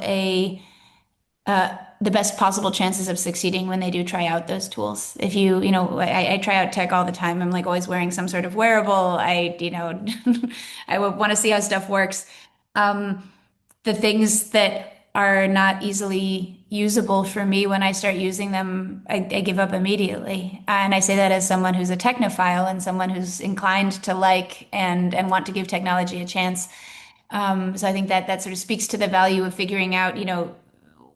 Speaker 2: the best possible chances of succeeding when they do try out those tools. If I try out tech all the time. I'm like always wearing some sort of wearable. I want to see how stuff works. The things that are not easily usable for me, when I start using them, I give up immediately. And I say that as someone who's a technophile and someone who's inclined to like and want to give technology a chance. So I think that sort of speaks to the value of figuring out,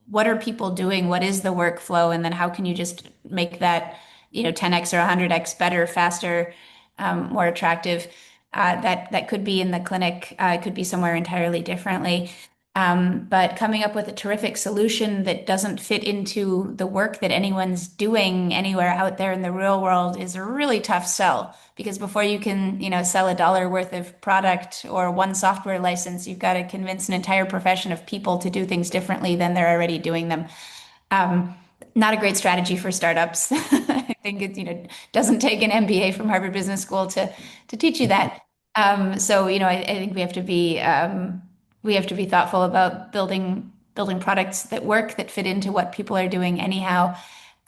Speaker 2: what are people doing? What is the workflow? And then how can you just make that, 10x or 100x better, faster, more attractive? That could be in the clinic. It could be somewhere entirely differently. But coming up with a terrific solution that doesn't fit into the work that anyone's doing anywhere out there in the real world is a really tough sell, because before you can, sell $1 worth of product or one software license, you've got to convince an entire profession of people to do things differently than they're already doing them. Not a great strategy for startups. I think it, doesn't take an MBA from Harvard Business School to teach you that. So, I think we have to be thoughtful about building products that work, that fit into what people are doing anyhow,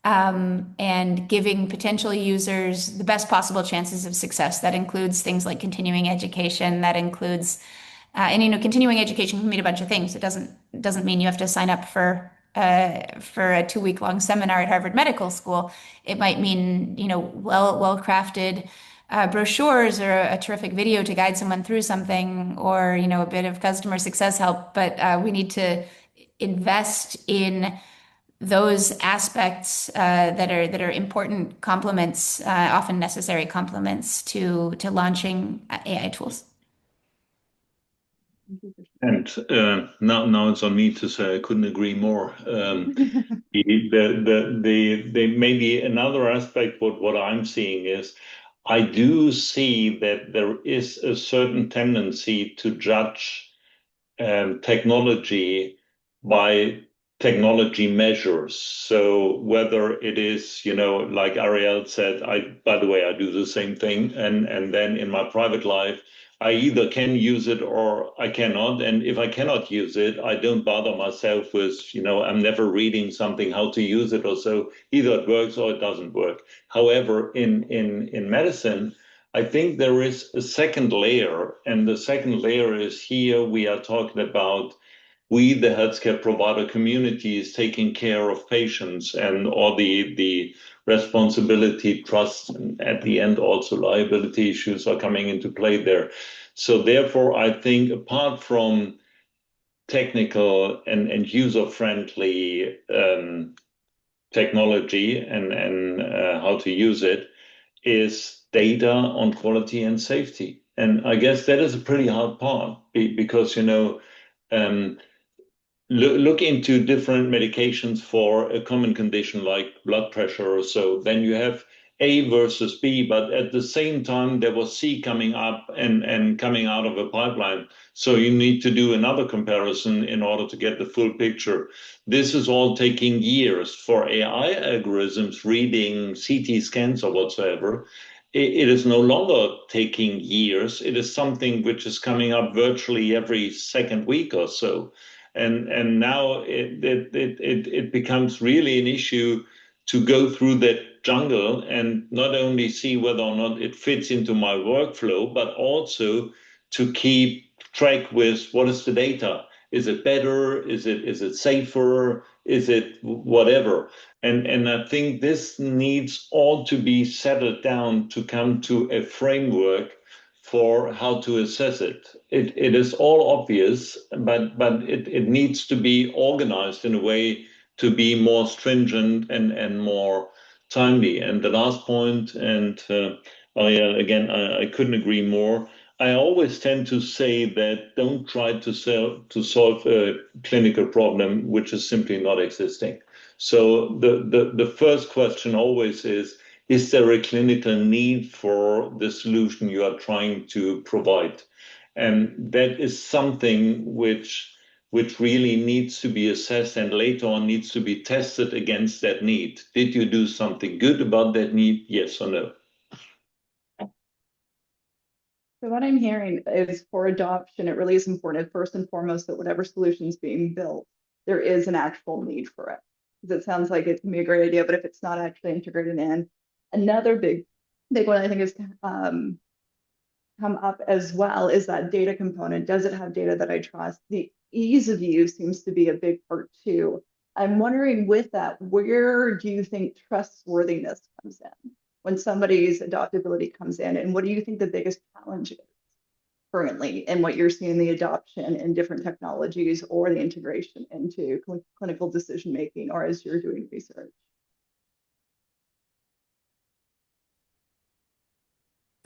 Speaker 2: and giving potential users the best possible chances of success. That includes things like continuing education. That includes, continuing education can mean a bunch of things. It doesn't mean you have to sign up for for a 2-week-long seminar at Harvard Medical School. It might mean, well-crafted brochures or a terrific video to guide someone through something, or, a bit of customer success help. But we need to invest in those aspects that are important complements, often necessary complements to launching AI tools.
Speaker 3: And now it's on me to say I couldn't agree more. Maybe another aspect what I'm seeing is I do see that there is a certain tendency to judge technology by technology measures. So whether it is, like Ariel said, by the way, I do the same thing. And then in my private life, I either can use it or I cannot. And if I cannot use it, I don't bother myself with, I'm never reading something, how to use it or so. Either it works or it doesn't work. However, in medicine, I think there is a second layer, and the second layer is here we are talking about the healthcare provider community is taking care of patients, and all the responsibility, trust, and at the end also liability issues are coming into play there. So therefore, I think apart from technical and user-friendly technology and how to use it, is data on quality and safety. And I guess that is a pretty hard part because, look into different medications for a common condition like blood pressure or so. Then you have A versus B, but at the same time, there was C coming up and coming out of a pipeline. So you need to do another comparison in order to get the full picture. This is all taking years for AI algorithms reading CT scans or whatsoever. It is no longer taking years. It is something which is coming up virtually every second week or so. And now it becomes really an issue to go through that jungle and not only see whether or not it fits into my workflow, but also to keep track with what is the data. Is it better? Is it safer? Is it whatever? And I think this needs all to be settled down to come to a framework for how to assess it. It is all obvious, but it needs to be organized in a way to be more stringent and more timely. And the last point, and again, I couldn't agree more. I always tend to say that don't try to solve a clinical problem which is simply not existing. So the first question always is there a clinical need for the solution you are trying to provide? And that is something which really needs to be assessed and later on needs to be tested against that need. Did you do something good about that need? Yes or no?
Speaker 1: So what I'm hearing is for adoption, it really is important, first and foremost, that whatever solution is being built, there is an actual need for it. Because it sounds like it can be a great idea, but if it's not actually integrated in, another big one I think has come up as well is that data component. Does it have data that I trust? The ease of use seems to be a big part too. I'm wondering with that, where do you think trustworthiness comes in when somebody's adoptability comes in? And what do you think the biggest challenge is currently in what you're seeing the adoption in different technologies or the integration into clinical decision making or as you're doing research?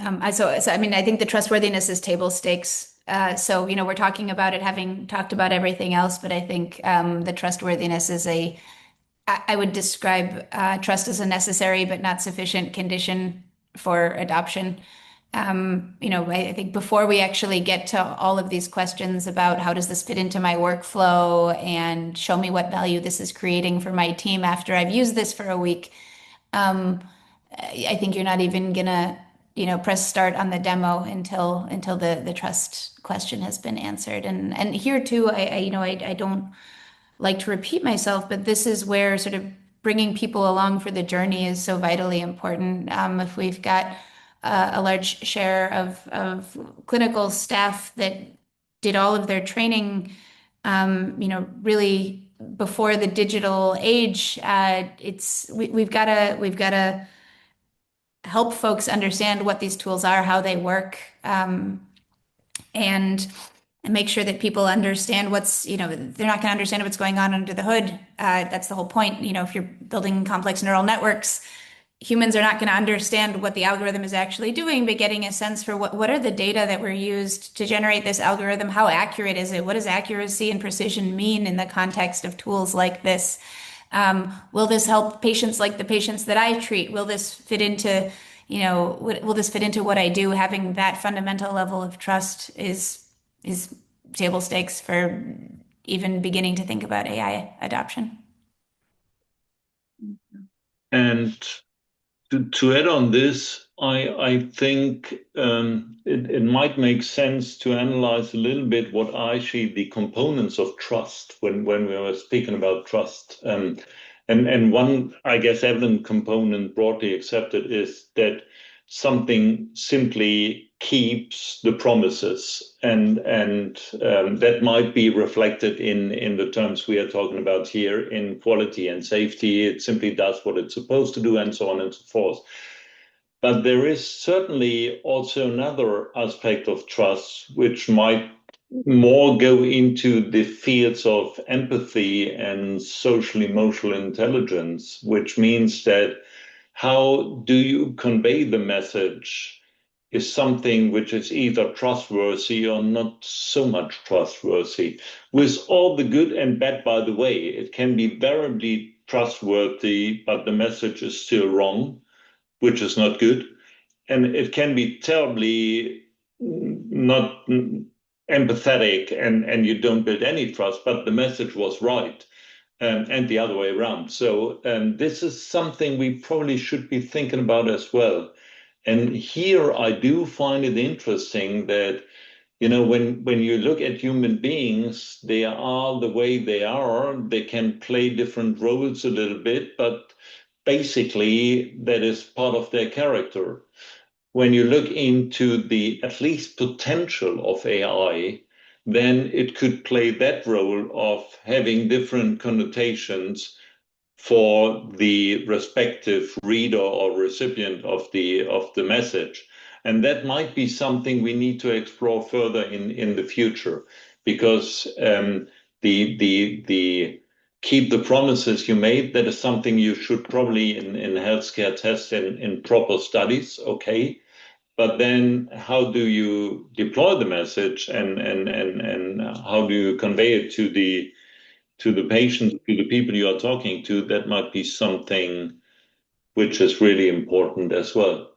Speaker 2: I mean, I think the trustworthiness is table stakes. So, we're talking about it having talked about everything else, but I think the trustworthiness is I would describe trust as a necessary but not sufficient condition for adoption. I think before we actually get to all of these questions about how does this fit into my workflow and show me what value this is creating for my team after I've used this for a week, I think you're not even gonna press start on the demo until the trust question has been answered. And here too, I don't like to repeat myself, but this is where sort of bringing people along for the journey is so vitally important. If we've got a large share of clinical staff that did all of their training, really before the digital age, we've got to help folks understand what these tools are, how they work, and make sure that people understand they're not going to understand what's going on under the hood. That's the whole point. If you're building complex neural networks, humans are not going to understand what the algorithm is actually doing, but getting a sense for what are the data that were used to generate this algorithm? How accurate is it? What does accuracy and precision mean in the context of tools like this? Will this help patients like the patients that I treat? Will this fit into, will this fit into what I do? Having that fundamental level of trust is table stakes for even beginning to think about AI adoption.
Speaker 3: And to add on this, I think it might make sense to analyze a little bit what are actually the components of trust when we were speaking about trust. And one, I guess, evident component broadly accepted is that something simply keeps the promises, and that might be reflected in the terms we are talking about here in quality and safety. It simply does what it's supposed to do, and so on and so forth. But there is certainly also another aspect of trust which might more go into the fields of empathy and social emotional intelligence, which means that how do you convey the message is something which is either trustworthy or not so much trustworthy. With all the good and bad, by the way, it can be very trustworthy, but the message is still wrong, which is not good. And it can be terribly not empathetic, and you don't build any trust, but the message was right. And the other way around. So this is something we probably should be thinking about as well. And here I do find it interesting that, when you look at human beings, they are the way they are. They can play different roles a little bit, but basically that is part of their character. When you look into the at least potential of AI, then it could play that role of having different connotations for the respective reader or recipient of the message. And that might be something we need to explore further in the future, because the keep the promises you made, that is something you should probably in healthcare test in proper studies, okay? But then how do you deploy the message, and how do you convey it to the patient, to the people you are talking to? That might be something which is really important as well.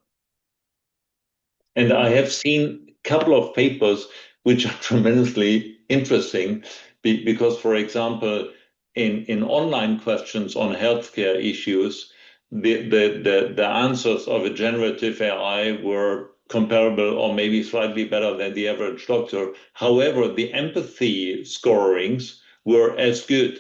Speaker 3: And I have seen a couple of papers which are tremendously interesting, because, for example, in online questions on healthcare issues, the answers of a generative AI were comparable or maybe slightly better than the average doctor. However, the empathy scorings were as good,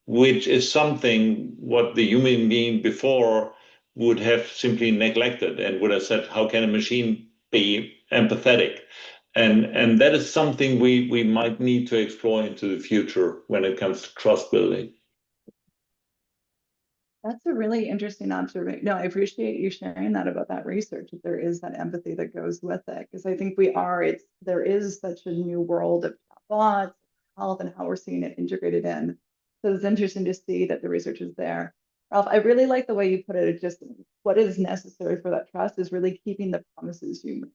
Speaker 3: which is something what the human being before would have simply neglected and would have said, how can a machine be empathetic? And that is something we might need to explore into the future when it comes to trust building.
Speaker 1: That's a really interesting observation. No, I appreciate you sharing that about that research, that there is that empathy that goes with it. Because I think there is such a new world of chatbots, health, and how we're seeing it integrated in. So it's interesting to see that the research is there. Ralph, I really like the way you put it. Just what is necessary for that trust is really keeping the promises you make.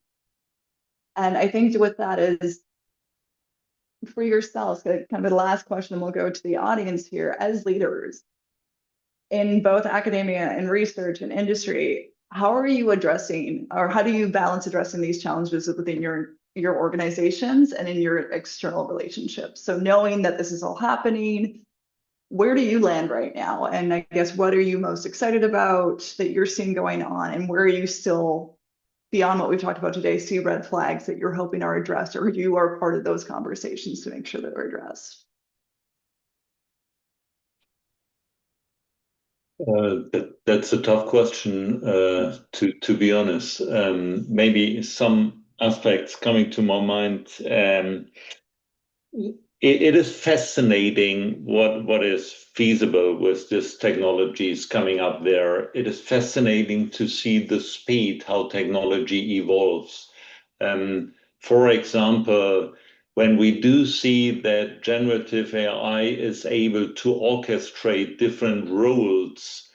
Speaker 1: And I think with that is for yourselves, kind of the last question, and we'll go to the audience here. As leaders in both academia and research and industry, how are you addressing, or how do you balance addressing these challenges within your organizations and in your external relationships? So knowing that this is all happening, where do you land right now? And I guess, what are you most excited about that you're seeing going on? And where are you still, beyond what we've talked about today, see red flags that you're hoping are addressed, or you are part of those conversations to make sure that they're addressed?
Speaker 3: That's a tough question, to be honest. Maybe some aspects coming to my mind. it is fascinating what is feasible with this technologies coming up there. It is fascinating to see the speed how technology evolves. For example, when we do see that generative AI is able to orchestrate different roles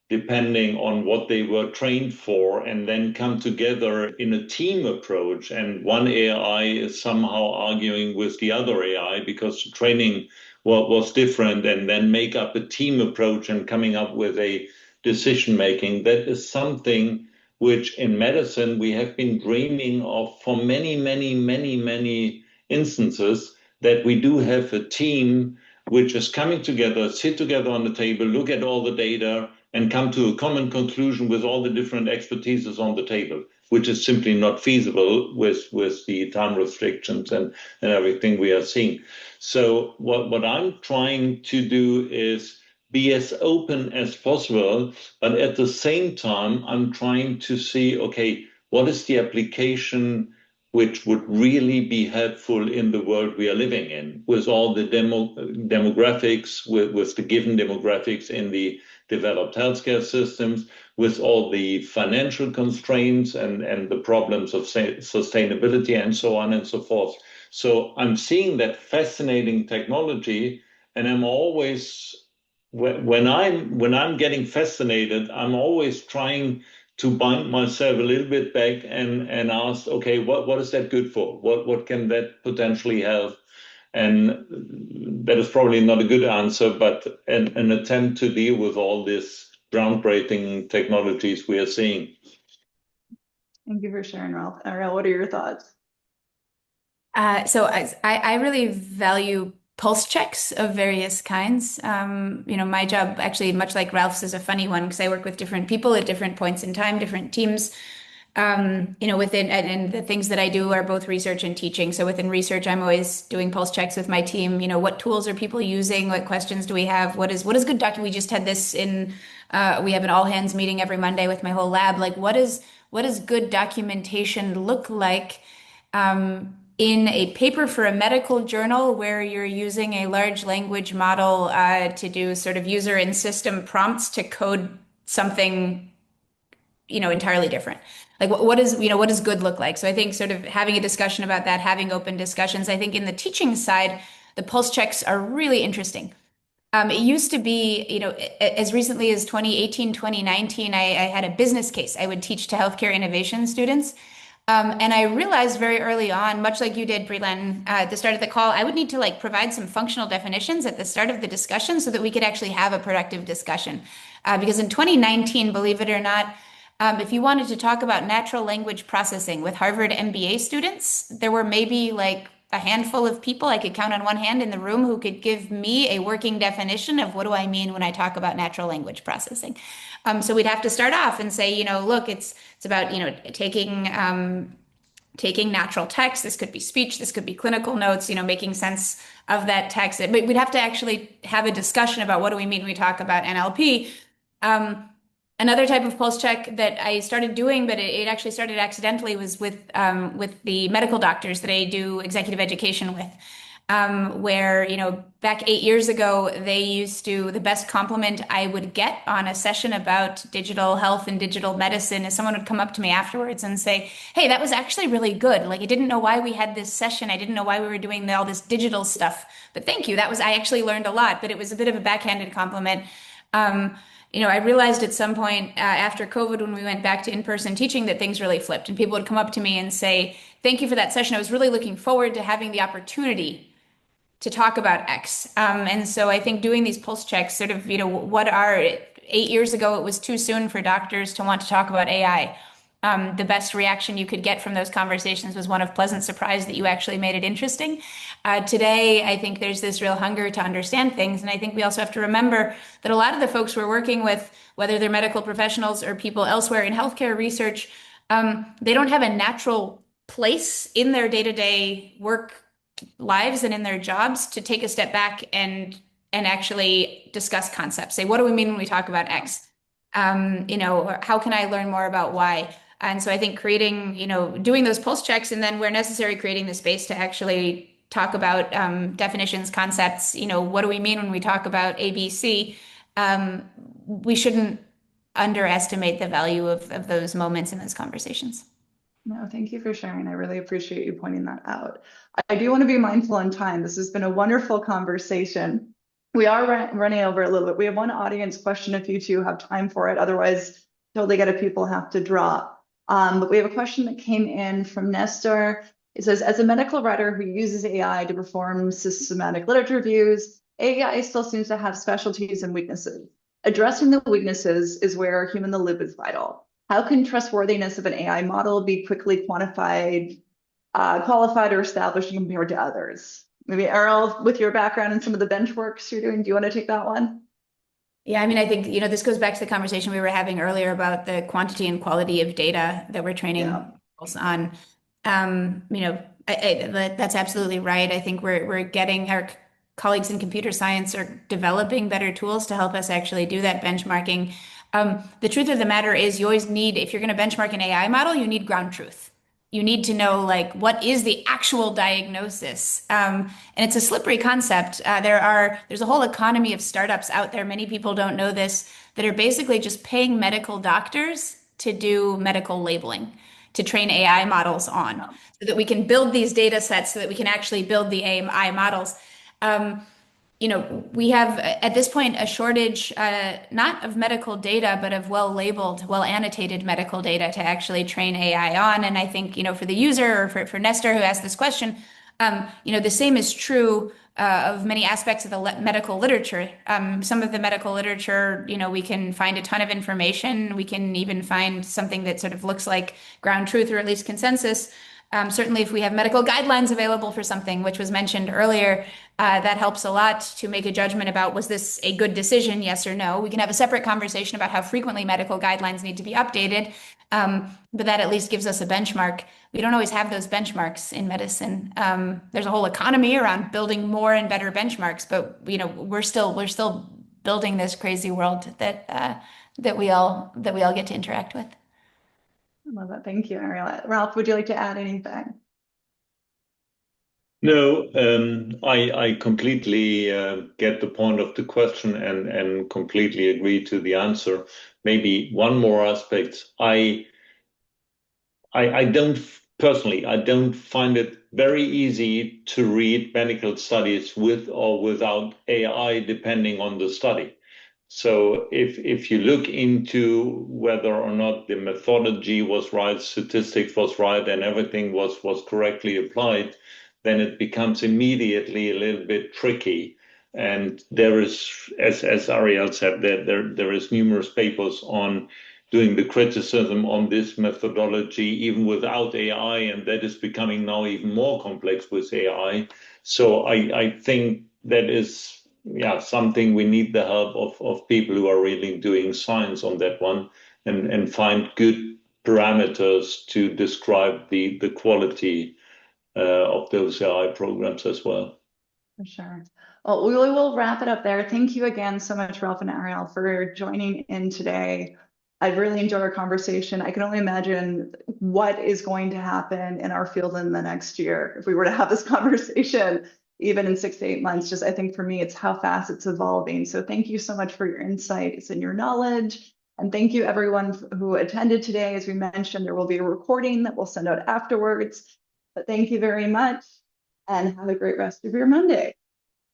Speaker 3: depending on what they were trained for, and then come together in a team approach. And one AI is somehow arguing with the other AI because the training was different, and then make up a team approach and coming up with a decision making. That is something which in medicine we have been dreaming of for many, many, many, many instances, that we do have a team which is coming together, sit together on the table, look at all the data, and come to a common conclusion with all the different expertises on the table, which is simply not feasible with the time restrictions and everything we are seeing. So what I'm trying to do is be as open as possible, but at the same time, I'm trying to see, okay, what is the application which would really be helpful in the world we are living in, with all the demographics, with the given demographics in the developed healthcare systems, with all the financial constraints and the problems of sustainability and so on and so forth. So I'm seeing that fascinating technology, and I'm always, when I'm getting fascinated, I'm always trying to bind myself a little bit back and ask, okay, what is that good for? What can that potentially help? And that is probably not a good answer, but an attempt to deal with all these groundbreaking technologies we are seeing.
Speaker 1: Thank you for sharing, Ralph. Ariel, what are your thoughts?
Speaker 2: So I really value pulse checks of various kinds. My job actually, much like Ralph's, is a funny one because I work with different people at different points in time, different teams. Within and the things that I do are both research and teaching. So within research, I'm always doing pulse checks with my team. What tools are people using? What questions do we have? What is good document? We just had this in. We have an all hands meeting every Monday with my whole lab. Like, what does good documentation look like? In a paper for a medical journal where you're using a large language model to do sort of user and system prompts to code something, entirely different. Like what does good look like? So I think sort of having a discussion about that, having open discussions. I think in the teaching side, the pulse checks are really interesting. It used to be, as recently as 2018, 2019, I had a business case I would teach to healthcare innovation students. And I realized very early on, much like you did, Breland, at the start of the call, I would need to provide some functional definitions at the start of the discussion so that we could actually have a productive discussion. Because in 2019, believe it or not, if you wanted to talk about natural language processing with Harvard MBA students, there were maybe a handful of people I could count on one hand in the room who could give me a working definition of what do I mean when I talk about natural language processing. So we'd have to start off and say, look, it's about, taking natural text. This could be speech, this could be clinical notes, making sense of that text. But we'd have to actually have a discussion about what do we mean when we talk about NLP. Another type of pulse check that I started doing, but it actually started accidentally, was with the medical doctors that I do executive education with, where, back 8 years ago, the best compliment I would get on a session about digital health and digital medicine is someone would come up to me afterwards and say, hey, that was actually really good. I didn't know why we had this session. I didn't know why we were doing all this digital stuff, but thank you. I actually learned a lot, but it was a bit of a backhanded compliment. I realized at some point after COVID, when we went back to in-person teaching, that things really flipped, and people would come up to me and say, thank you for that session. I was really looking forward to having the opportunity to talk about X. And so I think doing these pulse checks, sort of, 8 years ago, it was too soon for doctors to want to talk about AI. The best reaction you could get from those conversations was one of pleasant surprise that you actually made it interesting. Today, I think there's this real hunger to understand things. And I think we also have to remember that a lot of the folks we're working with, whether they're medical professionals or people elsewhere in healthcare research, they don't have a natural place in their day-to-day work lives and in their jobs to take a step back and actually discuss concepts. Say, what do we mean when we talk about X? How can I learn more about Y? And so I think creating, doing those pulse checks, and then where necessary, creating the space to actually talk about definitions, concepts, what do we mean when we talk about ABC? We shouldn't underestimate the value of those moments in those conversations.
Speaker 1: No, thank you for sharing. I really appreciate you pointing that out. I do want to be mindful on time. This has been a wonderful conversation. We are running over a little bit. We have one audience question if you two have time for it. Otherwise, totally get it. People have to drop. But we have a question that came in from Nestor. It says, as a medical writer who uses AI to perform systematic literature reviews, AI still seems to have specialties and weaknesses. Addressing the weaknesses is where human in the loop is vital. How can trustworthiness of an AI model be quickly quantified, qualified, or established compared to others? Maybe Errol, with your background and some of the benchmarks you're doing, do you want to take that one?
Speaker 2: Yeah, I mean, I think, this goes back to the conversation we were having earlier about the quantity and quality of data that we're training models on. That's absolutely right. I think we're getting our colleagues in computer science are developing better tools to help us actually do that benchmarking. The truth of the matter is you always need, if you're going to benchmark an AI model, you need ground truth. You need to know what is the actual diagnosis. And it's a slippery concept. There's a whole economy of startups out there. Many people don't know this, that are basically just paying medical doctors to do medical labeling, to train AI models on, so that we can build these data sets, so that we can actually build the AI models. We have at this point a shortage, not of medical data, but of well-labeled, well-annotated medical data to actually train AI on. And I think, for the user, or for Nestor who asked this question, the same is true of many aspects of the medical literature. Some of the medical literature, we can find a ton of information. We can even find something that sort of looks like ground truth, or at least consensus. Certainly, if we have medical guidelines available for something, which was mentioned earlier, that helps a lot to make a judgment about, was this a good decision, yes or no? We can have a separate conversation about how frequently medical guidelines need to be updated, but that at least gives us a benchmark. We don't always have those benchmarks in medicine. There's a whole economy around building more and better benchmarks, but we're still building this crazy world that we all get to interact with.
Speaker 1: I love that. Thank you, Ariel. Ralph, would you like to add anything?
Speaker 3: No, I completely get the point of the question and completely agree to the answer. Maybe one more aspect. I don't personally, I don't find it very easy to read medical studies with or without AI, depending on the study. So if you look into whether or not the methodology was right, statistics was right, and everything was correctly applied, then it becomes immediately a little bit tricky. And there is, as Ariel said, there is numerous papers on doing the criticism on this methodology, even without AI, and that is becoming now even more complex with AI. So I think that is something we need the help of people who are really doing science on that one, and find good parameters to describe the quality of those AI programs as well.
Speaker 1: For sure. Well, we will wrap it up there. Thank you again so much, Ralph and Ariel, for joining in today. I've really enjoyed our conversation. I can only imagine what is going to happen in our field in the next year if we were to have this conversation, even in 6 to 8 months. Just, I think for me, it's how fast it's evolving. So thank you so much for your insights and your knowledge. And thank you everyone who attended today. As we mentioned, there will be a recording that we'll send out afterwards. But thank you very much, and have a great rest of your Monday.